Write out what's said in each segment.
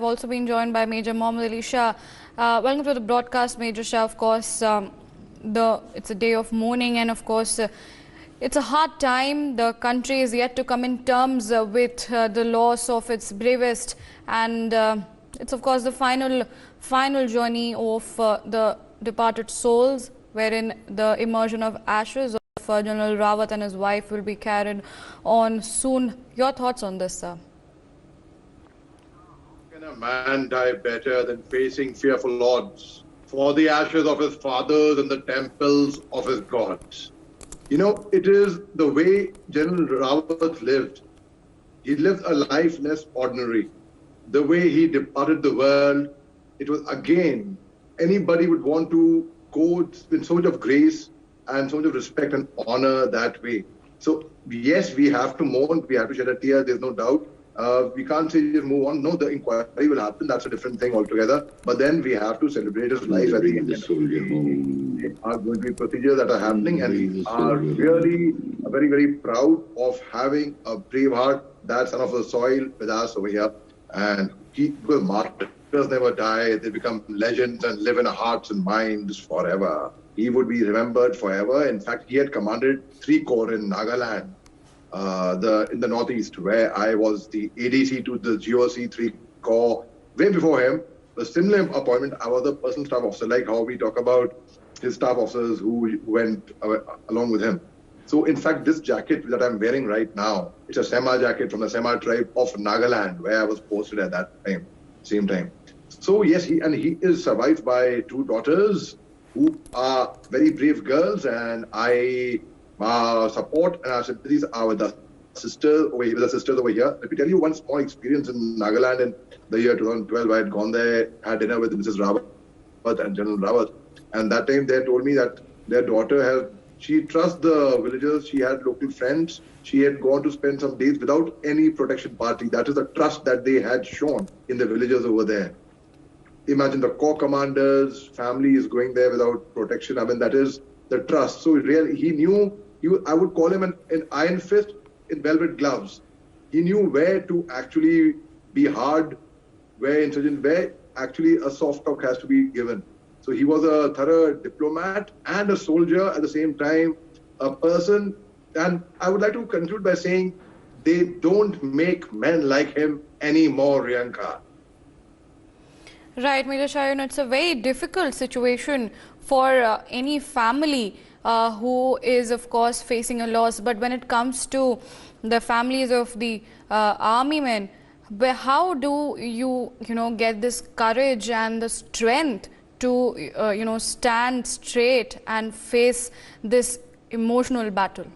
also been joined by Major Mohammad Ali Shah. Welcome to the broadcast, Major Shah. Of course, it's a day of mourning, and of course, it's a hard time. The country is yet to come in terms with the loss of its bravest, and it's of course the final journey of the departed souls, wherein the immersion of ashes of General Rawat and his wife will be carried on soon. Your thoughts on this, sir? Can a man die better than facing fearful odds for the ashes of his fathers and the temples of his gods? You know, it is the way General Rawat lived. He lived a life less ordinary. The way he departed the world, it was again, anybody would want to go with so much of grace and so much of respect and honor that way. So yes, we have to mourn, we have to shed a tear, there's no doubt. We can't say just move on. No, the inquiry will happen. That's a different thing altogether. But then we have to celebrate his life at the end. There are going to be procedures that are happening, and we are really very, very proud of having a brave heart, that son of the soil with us over here. And because martyrs never die, they become legends and live in our hearts and minds forever. He would be remembered forever. In fact, he had commanded 3 corps in Nagaland, in the northeast, where I was the ADC to the GOC 3 corps. Way before him, a similar appointment, I was a personal staff officer, like how we talk about his staff officers who went along with him. So in fact, this jacket that I'm wearing right now, it's a Sema jacket from the Sema tribe of Nagaland, where I was posted at that time, same time. So yes, he is survived by 2 daughters who are very brave girls, and I support and our sympathies are with the sisters over here. Let me tell you one small experience in Nagaland in the year 2012. I had gone there, had dinner with Mrs. Rawat and General Rawat, and that time they told me that their daughter she trusts the villagers, she had local friends, she had gone to spend some days without any protection party. That is the trust that they had shown in the villagers over there. Imagine the corps commander's family is going there without protection. I mean, that is the trust. So really, he knew, I would call him an iron fist in velvet gloves. He knew where to actually be hard, where actually a soft talk has to be given. So he was a thorough diplomat and a soldier at the same time, a person. And I would like to conclude by saying they don't make men like him anymore, Riyanka. Right, Major Shah, it's a very difficult situation for any family who is, of course, facing a loss. But when it comes to the families of the army men, how do you get this courage and the strength to, stand straight and face this emotional battle?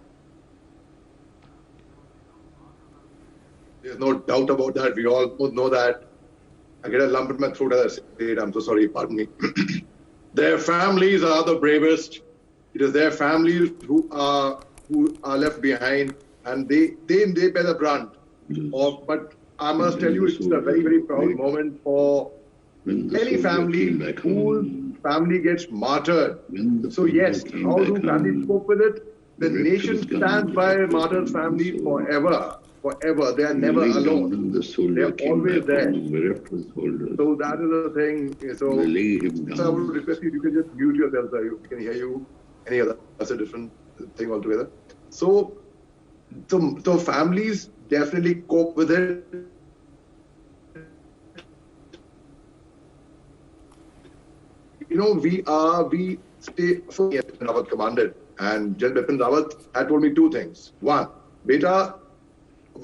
There's no doubt about that. We all know that. I get a lump in my throat as I say it. I'm so sorry, pardon me. Their families are the bravest. It is their families who are left behind, and they bear the brunt. But I must tell you, it's a very, very proud moment for any family whose family gets martyred. So yes, how do families cope with it? The nation stands by martyrs' family forever. Forever. They are never alone. They are always there. So that is the thing. So I would request you can just mute yourself so you can hear you. Any other, that's a different thing altogether. So families definitely cope with it. We stay so Rawat commanded, and General Bipin Rawat had told me 2 things. One, Beta,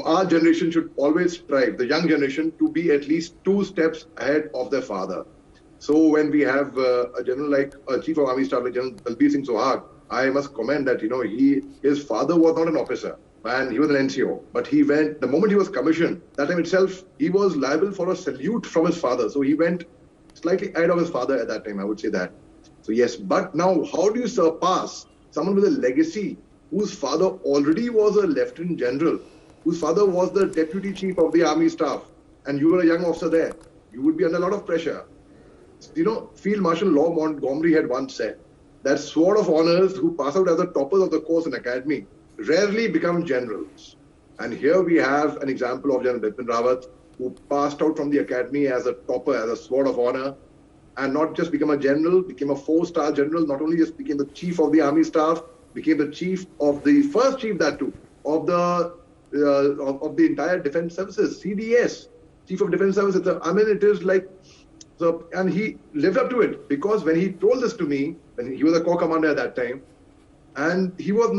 our generation should always strive, the young generation, to be at least 2 steps ahead of their father. So when we have a general like a chief of army staff like General Dalbir Singh Sohag, I must comment that his father was not an officer and he was an NCO, but he went the moment he was commissioned. That time itself, he was liable for a salute from his father. So he went slightly ahead of his father at that time. I would say that. So yes, but now how do you surpass someone with a legacy whose father already was a lieutenant general, whose father was the deputy chief of the army staff, and you were a young officer there? You would be under a lot of pressure. Field Marshal Law Montgomery had once said that sword of honors who pass out as the toppers of the course in academy rarely become generals. And here we have an example of General Bipin Rawat, who passed out from the academy as a topper, as a sword of honor, and not just become a general, became a 4-star general, not only just became the chief of the army staff, became the chief of the first chief that too, of the entire defense services, CDS, Chief of Defense Services. I mean, it is like, so, and he lived up to it, because when he told this to me, when he was a corps commander at that time, and he was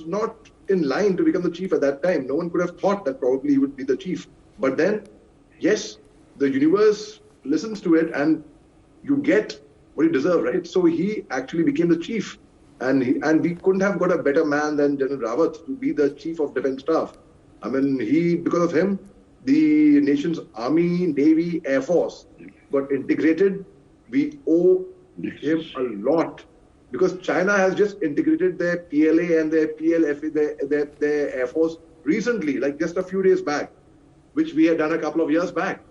not in line to become the chief at that time. No one could have thought that probably he would be the chief. But then, yes, the universe listens to it, and you get what you deserve, right? So he actually became the chief, and we couldn't have got a better man than General Rawat to be the chief of defense staff. I mean, because of him, the nation's army, navy, air force got integrated. We owe him a lot, because China has just integrated their PLA and their PLF, their air force recently, like just a few days back, which we had done a couple of years back.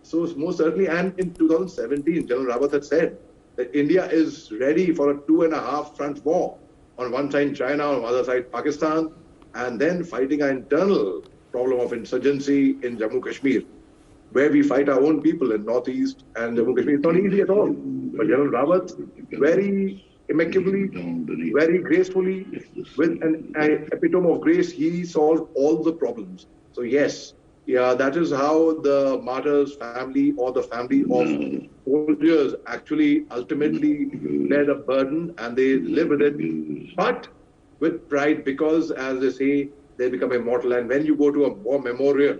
So most certainly, and in 2017, General Rawat had said that India is ready for a 2.5 front war. On one side China, on the other side Pakistan, and then fighting an internal problem of insurgency in Jammu Kashmir, where we fight our own people in Northeast and Jammu Kashmir. It's not easy at all. But General Rawat, very amicably, very gracefully, with an epitome of grace, he solved all the problems. So yes, yeah, that is how the martyrs' family, or the family of soldiers, actually ultimately bear the burden, and they live with it, but with pride, because, as they say, they become immortal. And when you go to a war memorial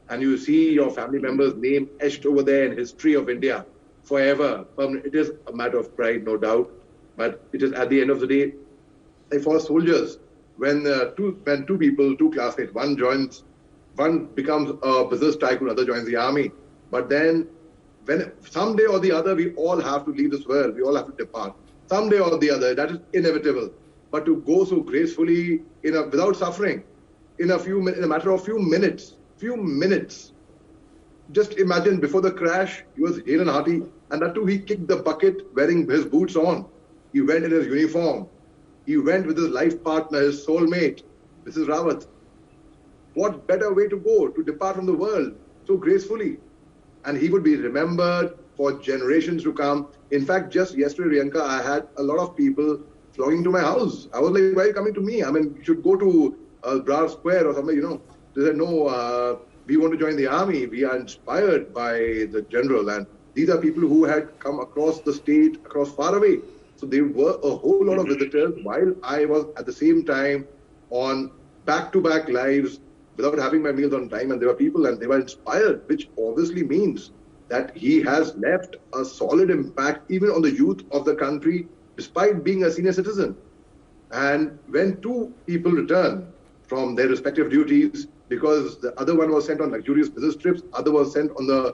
and you see your family member's name etched over there in history of India forever, it is a matter of pride, no doubt. But it is, at the end of the day, like for soldiers, when two classmates, one becomes a business tycoon, other joins the army. But then, when someday or the other, we all have to leave this world. We all have to depart. Someday or the other, that is inevitable. But to go so gracefully, without suffering, in a matter of few minutes, just imagine, before the crash, he was hale and hearty, and that too, he kicked the bucket wearing his boots on. He went in his uniform. He went with his life partner, his soulmate, Mrs. Rawat. What better way to go, to depart from the world so gracefully? And he would be remembered for generations to come. In fact, just yesterday, Riyanka, I had a lot of people flocking to my house. I was like, why are you coming to me? I mean, you should go to Brar Square or something, They said, no, we want to join the army. We are inspired by the general. And these are people who had come across the state, across far away. So there were a whole lot of visitors, while I was at the same time on back-to-back lives without having my meals on time. And there were people, and they were inspired, which obviously means that he has left a solid impact even on the youth of the country, despite being a senior citizen. And when two people return from their respective duties, because the other one was sent on luxurious business trips, other was sent on the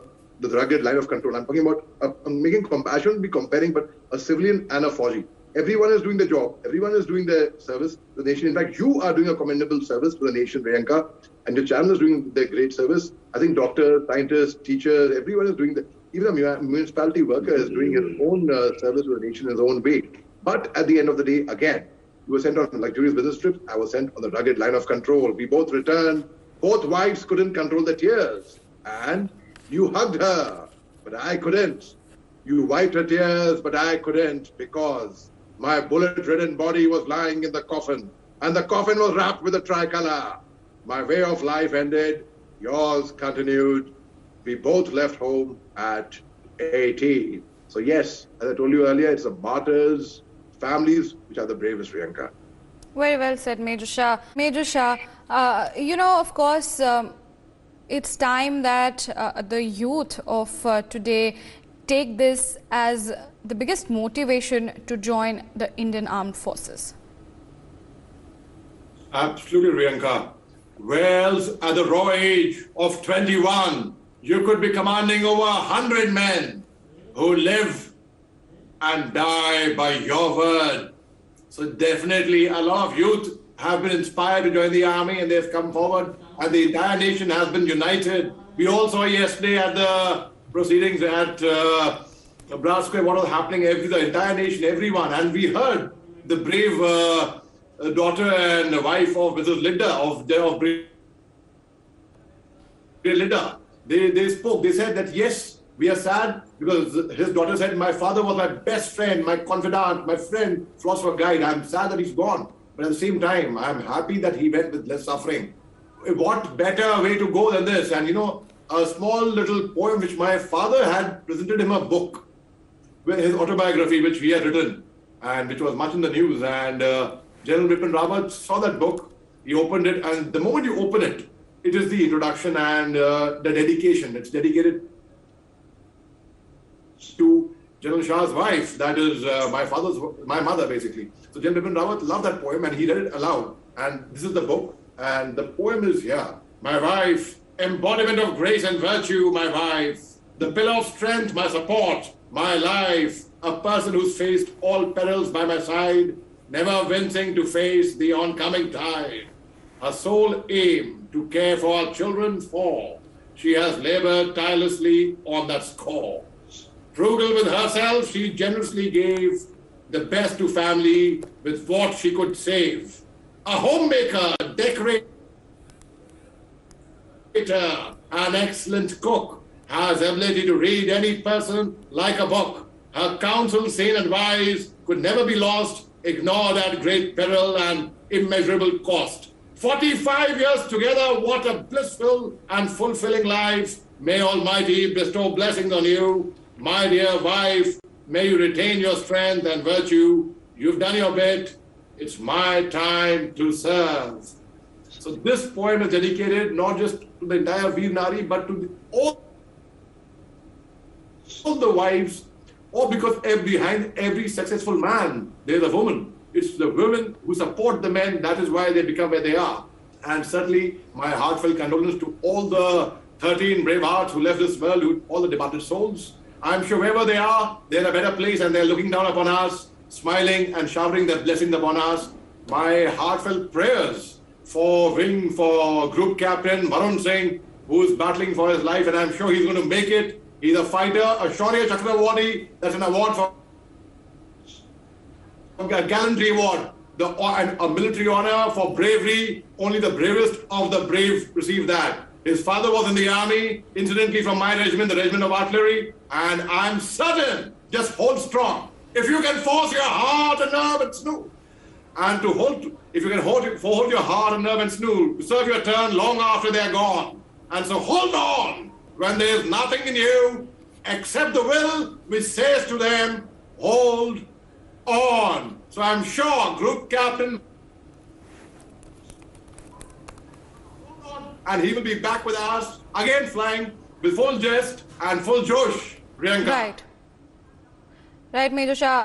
rugged line of control. I'm talking about, I'm making I shouldn't be comparing, but a civilian and a Fauji. Everyone is doing the job. Everyone is doing their service to the nation. In fact, you are doing a commendable service to the nation, Riyanka, and your channel is doing their great service. I think doctors, scientists, teachers, everyone is doing even the municipality worker is doing his own service to the nation in his own way. But at the end of the day, again, you were sent on luxurious business trips. I was sent on the rugged line of control. We both returned. Both wives couldn't control the tears. And you hugged her, but I couldn't. You wiped her tears, but I couldn't, because my bullet-ridden body was lying in the coffin, and the coffin was wrapped with a tricolor. My way of life ended. Yours continued. We both left home at 18. So yes, as I told you earlier, it's the martyrs' families which are the bravest, Riyanka. Very well said, Major Shah. Major Shah, of course, it's time that the youth of today take this as the biggest motivation to join the Indian Armed Forces. Absolutely, Riyanka. Whereas at the raw age of 21, you could be commanding over 100 men who live and die by your word. So definitely a lot of youth have been inspired to join the army, and they've come forward, and the entire nation has been united. We all saw yesterday at the proceedings at Brar Square what was happening, the entire nation, everyone, and we heard the brave daughter and wife of Mrs. Linda of great leader. They spoke. They said that yes, we are sad because his daughter said, my father was my best friend, my confidant, my friend, philosopher, guide. I'm sad that he's gone. But at the same time, I'm happy that he went with less suffering. What better way to go than this? And a small little poem which my father had presented him a book, his autobiography, which he had written, and which was much in the news. And General Bipin Rawat saw that book. He opened it, and the moment you open it, it is the introduction and the dedication. It's dedicated to General Shah's wife, that is my mother, basically. So General Bipin Rawat loved that poem, and he read it aloud. And this is the book, and the poem is here. My wife, embodiment of grace and virtue, my wife, the pillar of strength, my support, my life, a person who's faced all perils by my side, never wincing to face the oncoming tide. Her sole aim to care for our children, for she has labored tirelessly on that score. Frugal with herself, she generously gave the best to family with what she could save. A homemaker, decorator, an excellent cook, has ability to read any person like a book. Her counsel, sane and wise, could never be lost, ignored at great peril and immeasurable cost. 45 years together, what a blissful and fulfilling life. May Almighty bestow blessings on you. My dear wife, may you retain your strength and virtue. You've done your bit. It's my time to serve. So this poem is dedicated not just to the entire Veer Nari, but to all the wives, or because behind every successful man, there's a woman. It's the women who support the men. That is why they become where they are. And certainly, my heartfelt condolences to all the 13 brave hearts who left this world, all the departed souls. I'm sure wherever they are, they're in a better place and they're looking down upon us, smiling and showering their blessings upon us. My heartfelt prayers for Group Captain Varun Singh, who is battling for his life, and I'm sure he's going to make it. He's a fighter, a Shaurya Chakra awardee. That's an award for a gallantry award, a military honor for bravery. Only the bravest of the brave receive that. His father was in the army, incidentally from my regiment, the Regiment of Artillery, and I'm certain, just hold strong. If you can force your heart and nerve and snoot, and if you can hold your heart and nerve and snoot, to serve your turn long after they're gone. And so hold on when there's nothing in you except the will which says to them, hold on. So I'm sure Group Captain, and he will be back with us again, flying with full jest and full josh. Priyanka. Right, Major Shah.